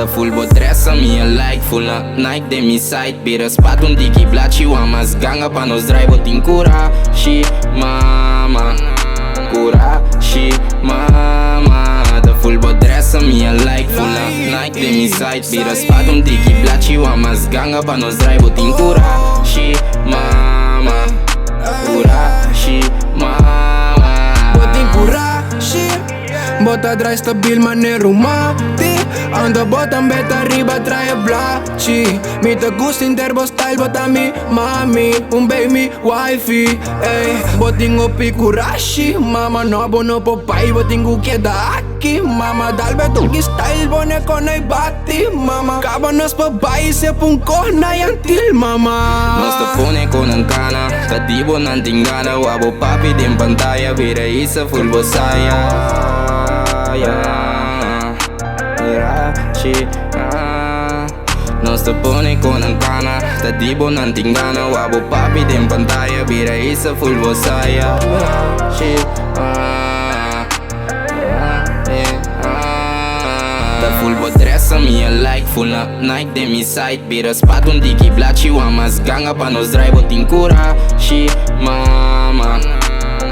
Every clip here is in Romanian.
Dă full botreasă, mie like, full na Nike de mi site. Biră spat un tiki blat și oamas ganga pa nos drive din cura și mama. Cura și mama. Dă full botreasă, mie like, full na Nike de mi site. Biră spat un tiki blat și oamas ganga pa nos drive din cura și mama. Cura și mama. Botin cura și bota drai stabil maneiro mate. Anda bota beta arriba trae blachi. Mi te gusta interbo style bota mi mami. Un baby wifi. Ey, botingo picurashi. Mama no bono popai botingo queda aqui. Mama dalbe tuki style bone con ai bati. Mama cabanos pa bai se pun corna yantil mama. No stăpâne con în cana. Tatibo nantingana. Wabo papi din pantalla. Vire isa full bosaia. No stăpâne con în cana. Tatibo nantingana. Wabo papi din pantalla. Vire isa full bosaia. Dă full botreasă, mie like, full na Nike de mi site. Biră spat un tiki blat și oamas ganga pa nos drive din cura și mama.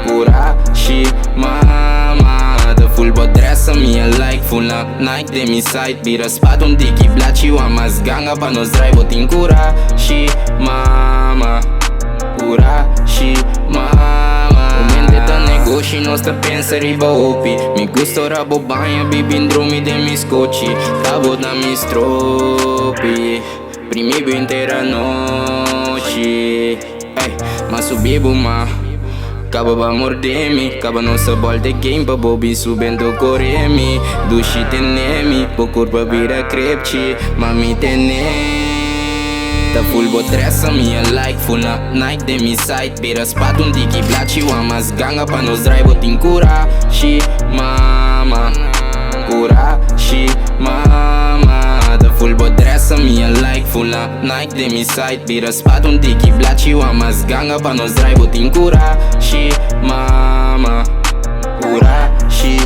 Cura și mama. Dă full botreasă, mie like, full na Nike de mi site. Biră spat un tiki blat și oamas ganga pa nos drive din cura și mama. Cura și mama. Și nu stă pensa riba opi. Mi gusto rabo banha, bibi drumi de mi scocci. Cabo da mi stropi. Primigo inteira noite. Ey, ma subibo ma Cabo ba mordemi. Cabo nossa bola de game pa bobi subendo corremi. Dushi tenemi, po curva vira crepci. Mami tenemi. Dă full botreasă, mie like, full na Nike de mi site. Biră spat un tiki blat și oamas ganga pa nos drive din cura și mama. Cura și mama. Dă full botreasă, mie like, full na Nike de mi site. Biră spat un tiki blat și oamas ganga pa nos drive din cura și mama. Cura și